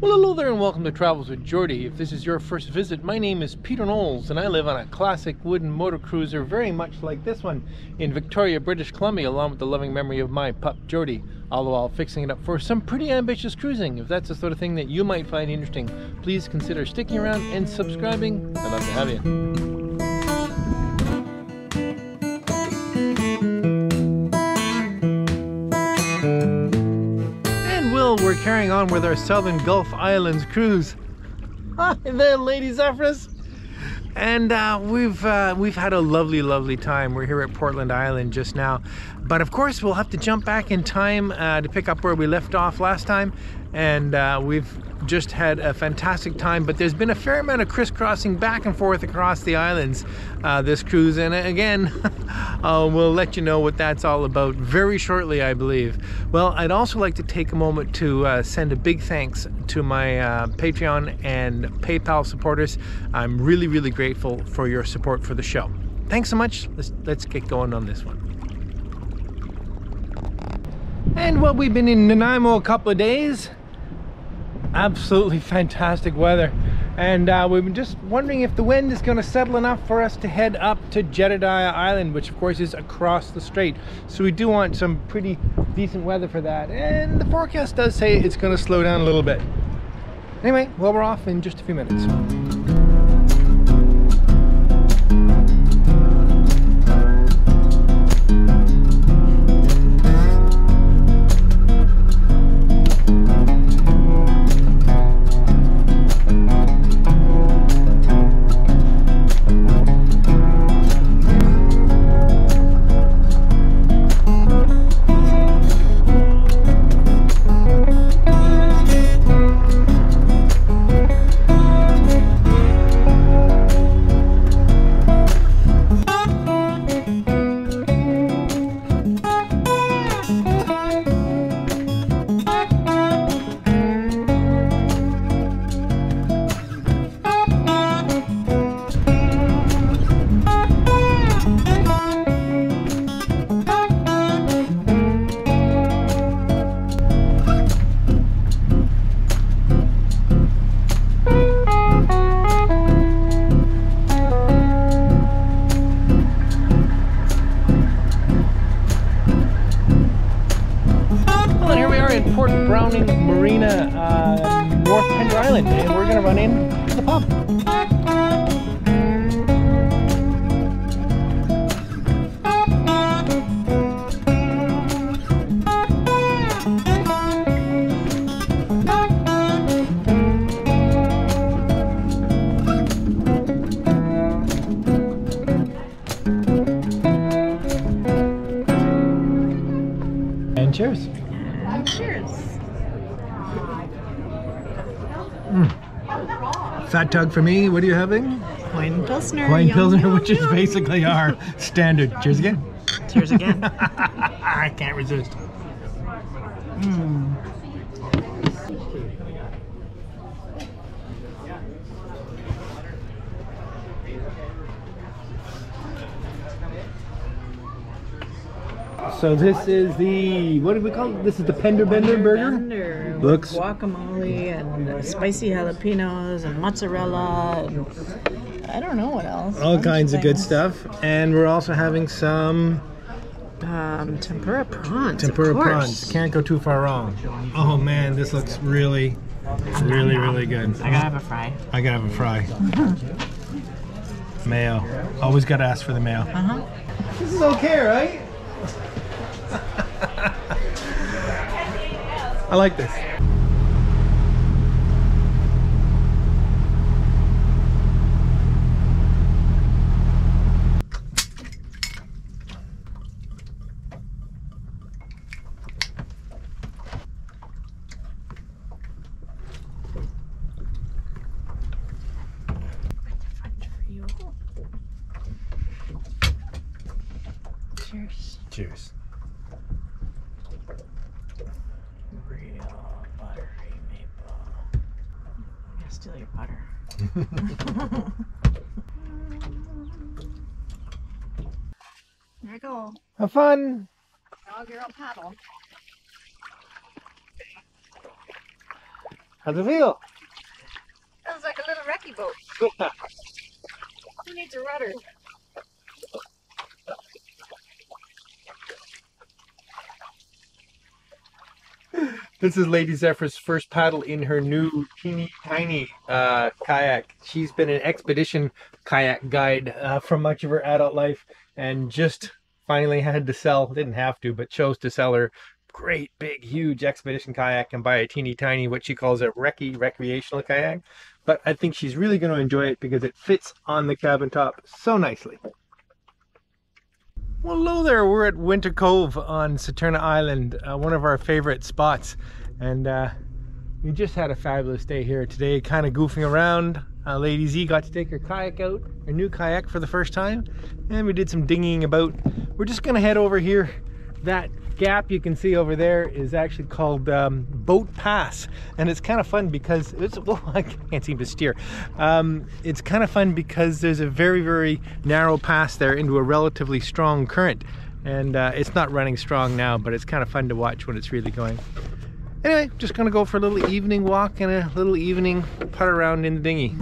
Well, hello there and welcome to Travels with Geordie. If this is your first visit, my name is Peter Knowles and I live on a classic wooden motor cruiser very much like this one in Victoria, British Columbia, along with the loving memory of my pup Geordie, all the while fixing it up for some pretty ambitious cruising. If that's the sort of thing that you might find interesting, please consider sticking around and subscribing. I'd love to have you. We're carrying on with our Southern Gulf Islands cruise. Hi there, Lady Zephyrus. And we've had a lovely time. We're here at Portland Island just now, but of course we'll have to jump back in time to pick up where we left off last time. And we've just had a fantastic time, but there's been a fair amount of crisscrossing back and forth across the islands this cruise, and again we'll let you know what that's all about very shortly, I believe. Well, I'd also like to take a moment to send a big thanks to my Patreon and PayPal supporters. I'm really grateful for your support for the show. Thanks so much. Let's get going on this one. And well, we've been in Nanaimo a couple of days. Absolutely fantastic weather, and we've been just wondering if the wind is going to settle enough for us to head up to Jedediah Island, which of course is across the strait. So we do want some pretty decent weather for that, and the forecast does say it's going to slow down a little bit. Anyway, well, we're off in just a few minutes. North Pender Island, and we're gonna run in to the pub. And cheers. Cheers. Fat tug for me. What are you having? Wine Pilsner. Wine Pilsner, which is basically our standard. Cheers again. Cheers again. I can't resist. So this is the, what do we call it? This is the Pender burger? Looks guacamole and spicy jalapenos and mozzarella and I don't know what else. All kinds of good stuff. And we're also having some tempura prawns. Tempura prawns. Can't go too far wrong. Oh man, this looks really good. I gotta have a fry. I gotta have a fry. Mayo. Always gotta ask for the mayo. This is okay, right? I like this. Cheers. Cheers. Real buttery maple. I'm gonna steal your butter. There you go. Have fun. Dog your own paddle. How's it feel? Sounds like a little wrecky boat. Who needs a rudder? This is Lady Zephyr's first paddle in her new teeny tiny kayak. She's been an expedition kayak guide for much of her adult life, and just finally had to sell, didn't have to, but chose to sell her great big huge expedition kayak and buy a teeny tiny, what she calls a recreational kayak. But I think she's really going to enjoy it because it fits on the cabin top so nicely. Well, hello there. We're at Winter Cove on Saturna Island, one of our favorite spots, and we just had a fabulous day here today, kind of goofing around. Lady Z got to take her kayak out, her new kayak for the first time, and we did some dinghying about. We're just going to head over here. That gap you can see over there is actually called Boat Pass, and it's kind of fun because it's, well, I can't seem to steer. It's kind of fun because there's a very, very narrow pass there into a relatively strong current, and it's not running strong now, but it's kind of fun to watch when it's really going. Anyway, just gonna go for a little evening walk and a little evening putt around in the dinghy.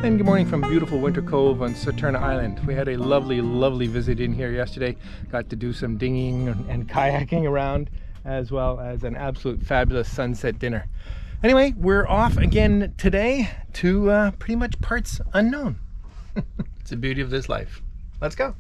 And good morning from beautiful Winter Cove on Saturna Island. We had a lovely, lovely visit in here yesterday. Got to do some dinghying and kayaking around, as well as an absolute fabulous sunset dinner. Anyway, we're off again today to pretty much parts unknown. It's the beauty of this life. Let's go.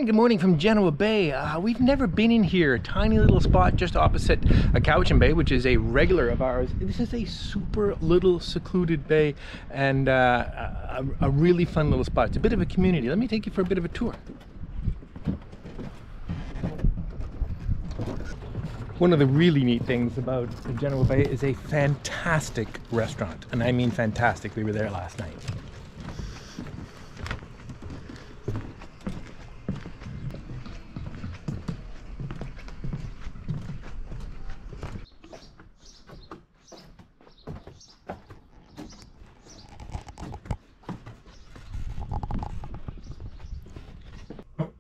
And good morning from Genoa Bay. We've never been in here. Tiny little spot just opposite a Cowichan Bay, which is a regular of ours. This is a super little secluded bay and a really fun little spot. It's a bit of a community. Let me take you for a bit of a tour. One of the really neat things about Genoa Bay is a fantastic restaurant, and I mean fantastic. We were there last night.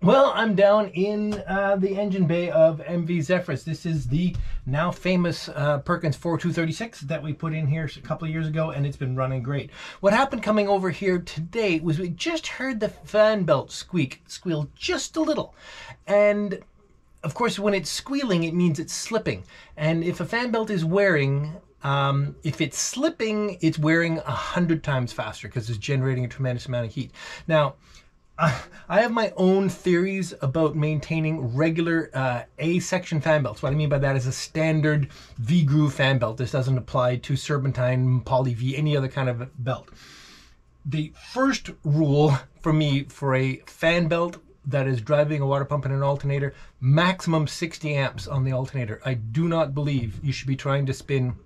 Well, I'm down in the engine bay of MV Zephyrus. This is the now famous Perkins 4236 that we put in here a couple of years ago, and it's been running great. What happened coming over here today was we just heard the fan belt squeal just a little. And of course, when it's squealing, it means it's slipping. And if a fan belt is wearing, if it's slipping, it's wearing 100 times faster because it's generating a tremendous amount of heat. Now, I have my own theories about maintaining regular A-section fan belts. What I mean by that is a standard V-groove fan belt. This doesn't apply to serpentine, poly V, any other kind of belt. The first rule for me for a fan belt that is driving a water pump and an alternator, maximum 60 amps on the alternator. I do not believe you should be trying to spin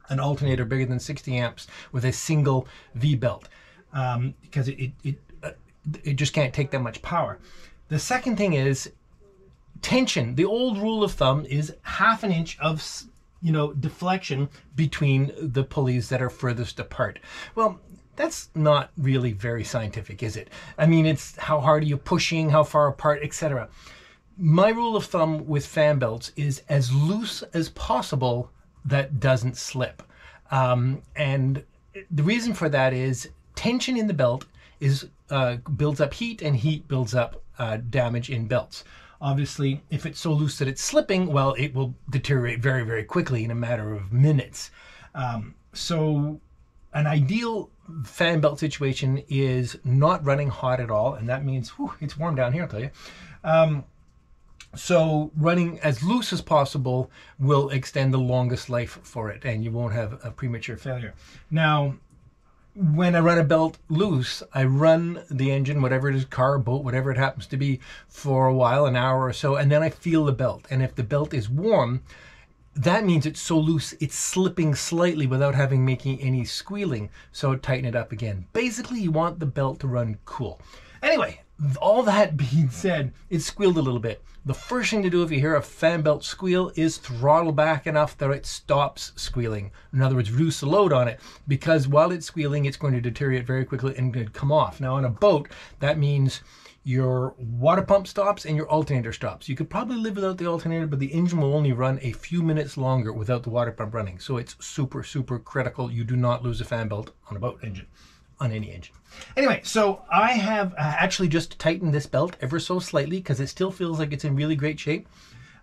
an alternator bigger than 60 amps with a single V belt because it just can't take that much power. The second thing is tension. The old rule of thumb is ½ an inch of, deflection between the pulleys that are furthest apart. Well, that's not really very scientific, is it? I mean, it's how hard are you pushing, how far apart, etc. My rule of thumb with fan belts is as loose as possible that doesn't slip. And the reason for that is tension in the belt builds up heat, and heat builds up damage in belts. Obviously, if it's so loose that it's slipping, well, it will deteriorate very, very quickly in a matter of minutes. So an ideal fan belt situation is not running hot at all, and that means it's warm down here, I'll tell you. So running as loose as possible will extend the longest life for it, and you won't have a premature failure. Now, when I run a belt loose, I run the engine, whatever it is, car, boat, whatever it happens to be, for a while, an hour or so, and then I feel the belt. And if the belt is warm, that means it's so loose it's slipping slightly without making any squealing, so tighten it up again. Basically, you want the belt to run cool. Anyway, all that being said, it squealed a little bit. The first thing to do if you hear a fan belt squeal is throttle back enough that it stops squealing. In other words, reduce the load on it, because while it's squealing, it's going to deteriorate very quickly and could come off. Now, on a boat, that means your water pump stops and your alternator stops. You could probably live without the alternator, but the engine will only run a few minutes longer without the water pump running. So it's super, super critical. You do not lose a fan belt on a boat engine, on any engine. Anyway, so I have actually just tightened this belt ever so slightly because it still feels like it's in really great shape.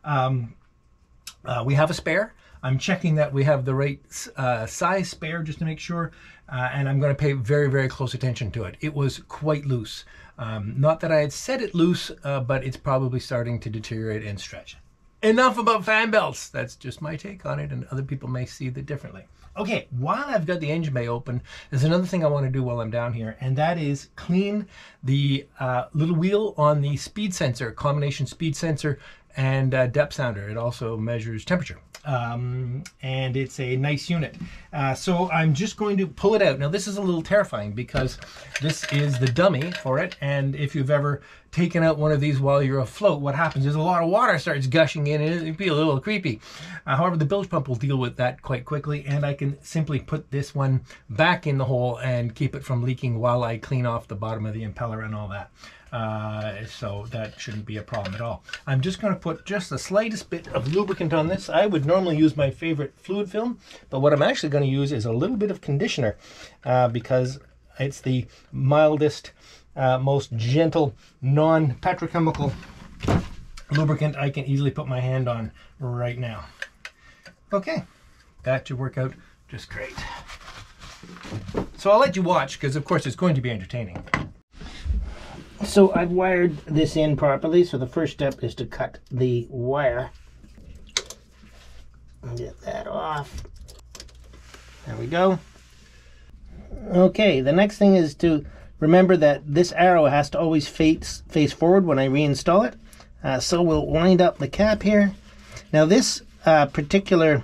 We have a spare. I'm checking that we have the right size spare just to make sure, and I'm going to pay very, very close attention to it. It was quite loose. Not that I had set it loose, but it's probably starting to deteriorate and stretch. Enough about fan belts. That's just my take on it, and other people may see that differently. Okay, while I've got the engine bay open, there's another thing I want to do while I'm down here, and that is clean the little wheel on the speed sensor, combination speed sensor and depth sounder. It also measures temperature. And it's a nice unit. So I'm just going to pull it out. Now this is a little terrifying because this is the dummy for it, and if you've ever taken out one of these while you're afloat, what happens is a lot of water starts gushing in and it'd be a little creepy. However, the bilge pump will deal with that quite quickly, and I can simply put this one back in the hole and keep it from leaking while I clean off the bottom of the impeller and all that. So that shouldn't be a problem at all. I'm just going to put just the slightest bit of lubricant on this. I would normally use my favorite fluid film, but what I'm actually going to use is a little bit of conditioner because it's the mildest, most gentle, non-petrochemical lubricant I can easily put my hand on right now. Okay, that should work out just great. So I'll let you watch because of course it's going to be entertaining. So I've wired this in properly. So the first step is to cut the wire. Get that off. There we go. Okay, the next thing is to remember that this arrow has to always face forward when I reinstall it. So we'll wind up the cap here. Now this particular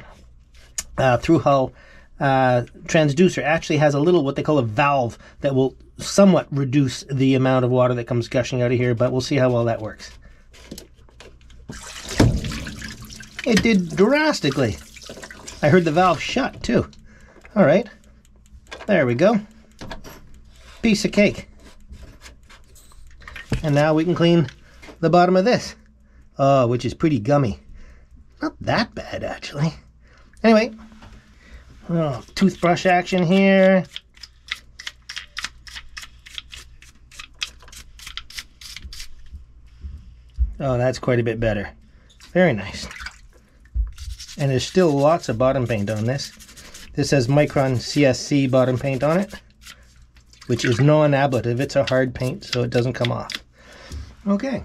through-hull transducer actually has a little, what they call a valve, that will somewhat reduce the amount of water that comes gushing out of here, but we'll see how well that works. It did drastically. I heard the valve shut too. All right, there we go. Piece of cake. And now we can clean the bottom of this, which is pretty gummy. Not that bad, actually. Anyway, toothbrush action here. Oh, that's quite a bit better. Very nice. And there's still lots of bottom paint on this. This has Micron CSC bottom paint on it, which is non-ablative. It's a hard paint, so it doesn't come off. Okay.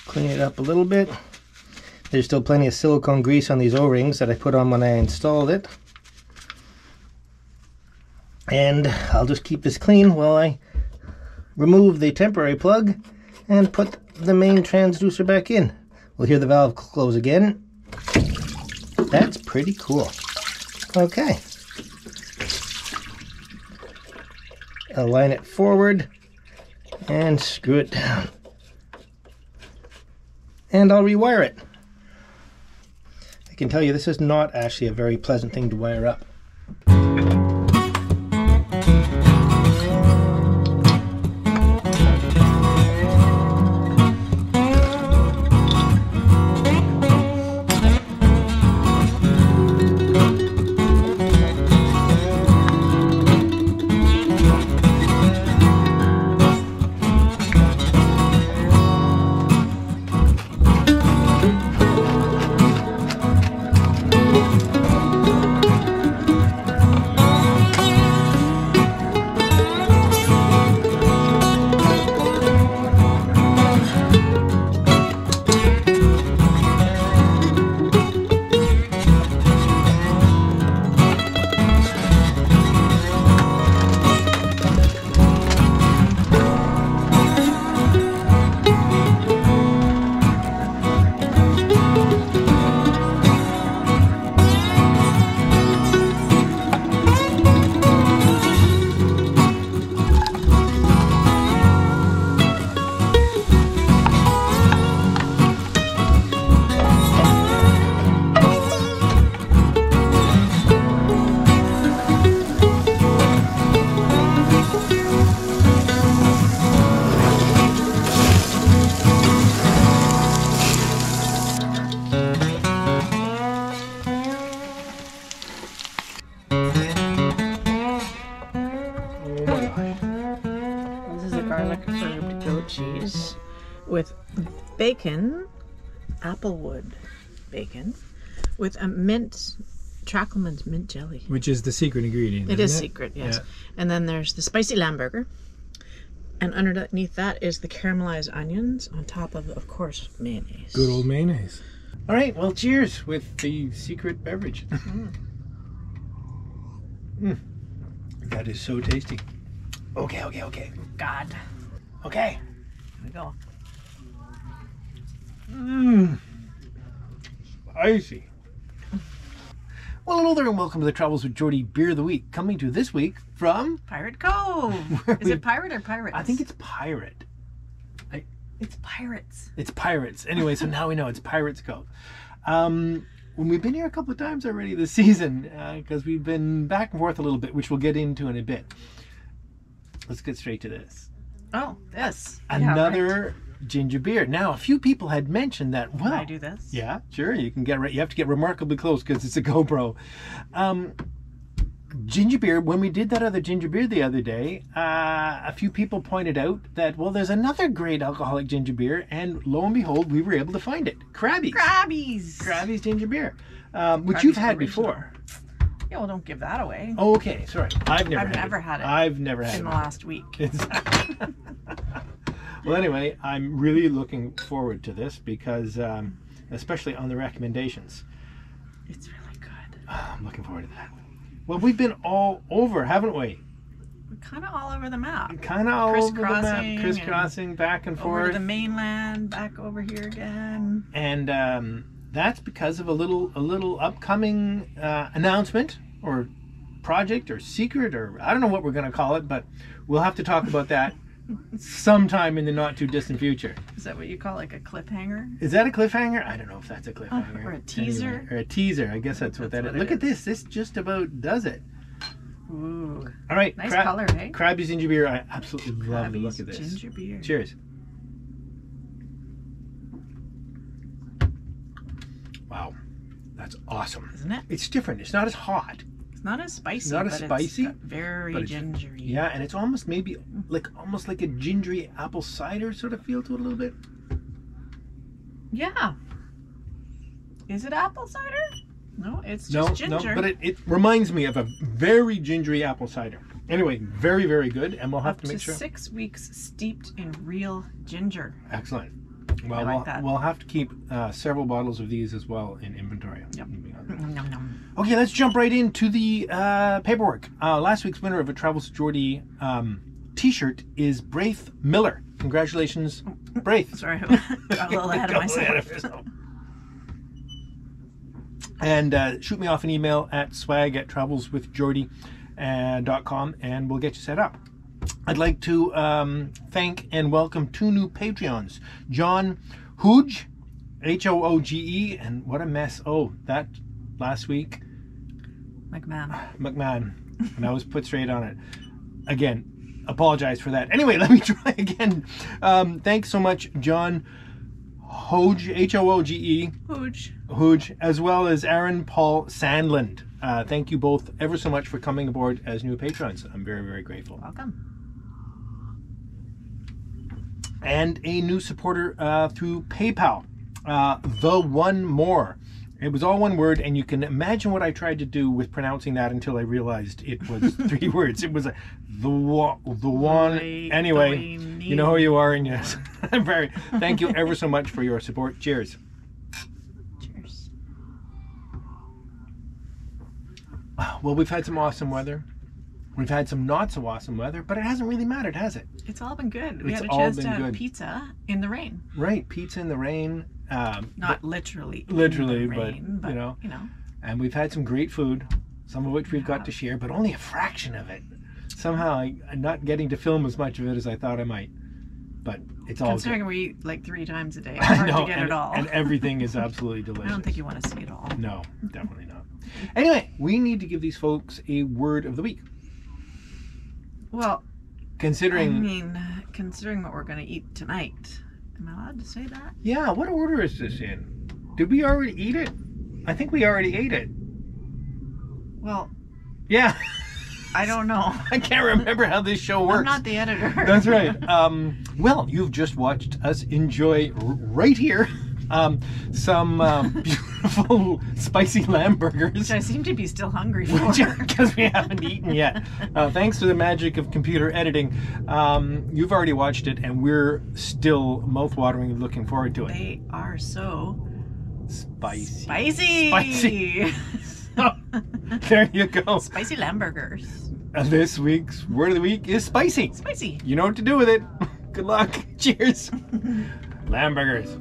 Clean it up a little bit. There's still plenty of silicone grease on these O-rings that I put on when I installed it. And I'll just keep this clean while I remove the temporary plug and put the main transducer back in. We'll hear the valve close again. That's pretty cool. Okay. Align it forward and screw it down. And I'll rewire it. I can tell you this is not actually a very pleasant thing to wire up. With bacon, applewood bacon, with a Trackleman's mint jelly. Which is the secret ingredient. It is secret, yes. Yeah. And then there's the spicy lamb burger. And underneath that is the caramelized onions on top of course, mayonnaise. Good old mayonnaise. All right, well, cheers with the secret beverage. That is so tasty. Okay. God. Okay. Here we go. Spicy. Well, hello there and welcome to the Travels with Geordie Beer of the Week. Coming to you this week from... Pirate Cove. Is it pirate or pirates? I think it's pirate. It's pirates. It's pirates. Anyway, so now we know it's Pirates Cove. When we've been here a couple of times already this season, because we've been back and forth a little bit, which we'll get into in a bit. Let's get straight to this. Oh, this. Another ginger beer. Now, a few people had mentioned that. Well, can I do this? Yeah, sure. You can get. You have to get remarkably close because it's a GoPro. Ginger beer. When we did that other ginger beer the other day, a few people pointed out that there's another great alcoholic ginger beer, and lo and behold, we were able to find it. Krabby's ginger beer, which you've had before. Yeah, well, don't give that away. Oh, okay, sorry. I've never had it. I've never had it. In the last week. Well, anyway, I'm really looking forward to this because, especially on the recommendations. It's really good. I'm looking forward to that. Well, we've been all over, haven't we? We're kind of all over the map. Kind of all over the map, crisscrossing back and forth. Over to the mainland, back over here again. And that's because of a little upcoming announcement or project or secret, or I don't know what we're going to call it, but we'll have to talk about that sometime in the not too distant future. Is that what you call like a cliffhanger? Is that a cliffhanger? I don't know if that's a cliffhanger. Or a teaser? Anyway, or a teaser. I guess that's what that is. Look at this. This just about does it. Ooh. All right. Nice color, eh? Krabby's ginger beer. I absolutely love the look of this. Ginger beer. Cheers. Wow. That's awesome. Isn't it? It's different. It's not as hot. It's not as spicy. It's not as spicy. It's very gingery. Yeah, and it's almost maybe almost like a gingery apple cider sort of feel to it a little bit. Yeah. Is it apple cider? No, it's just ginger. No, but it reminds me of a very gingery apple cider. Anyway, very, very good, and we'll have to make sure. 6 weeks steeped in real ginger. Excellent. Well, I like that. We'll have to keep several bottles of these as well in inventory. Yep. Nom, nom. Okay, let's jump right into the paperwork. Last week's winner of a Travels to Geordie t-shirt is Braith Miller. Congratulations, Braith. Sorry, got a little ahead of myself. And shoot me off an email at swag@travelswithgeordie.com and we'll get you set up. I'd like to thank and welcome 2 new Patreons. John Hooge, H-O-O-G-E, and what a mess. Oh, that last week. McMahon. And I was put straight on it. Again, apologize for that. Anyway, let me try again. Thanks so much, John Hooge, H-O-O-G-E. Hooge, as well as Aaron Paul Sandland. Thank you both ever so much for coming aboard as new patrons. I'm very, very grateful. Welcome. And a new supporter through PayPal, The One More. It was all one word, and you can imagine what I tried to do with pronouncing that until I realized it was 3 words. It was the one. Anyway, you know who you are, and yes, I'm very. Thank you ever so much for your support. Cheers. Cheers. Well, we've had some awesome weather. We've had some not so awesome weather, but it hasn't really mattered, has it? It's all been good. We had a chance to have pizza in the rain. Right, pizza in the rain. Not literally, but you know. And we've had some great food, some of which we've got to share, but only a fraction of it. Somehow I'm not getting to film as much of it as I thought I might. But it's all considering good. we eat like 3 times a day. It's hard to get it all. And everything is absolutely delicious. I don't think you want to see it all. No, definitely not. Anyway, we need to give these folks a word of the week. Well, considering what we're going to eat tonight. Am I allowed to say that? Yeah, what order is this in? Did we already eat it? I think we already ate it. Well, yeah. I don't know. I can't remember how this show works. I'm not the editor. That's right. Well, you've just watched us enjoy right here some beautiful spicy lamb burgers. Which I seem to be still hungry for. Because we haven't eaten yet. Thanks to the magic of computer editing, you've already watched it, and we're still mouth-wateringly looking forward to it. They are so spicy. Spicy! So, there you go. Spicy lamb burgers. This week's word of the week is spicy. Spicy. You know what to do with it. Good luck. Cheers. Lamb burgers.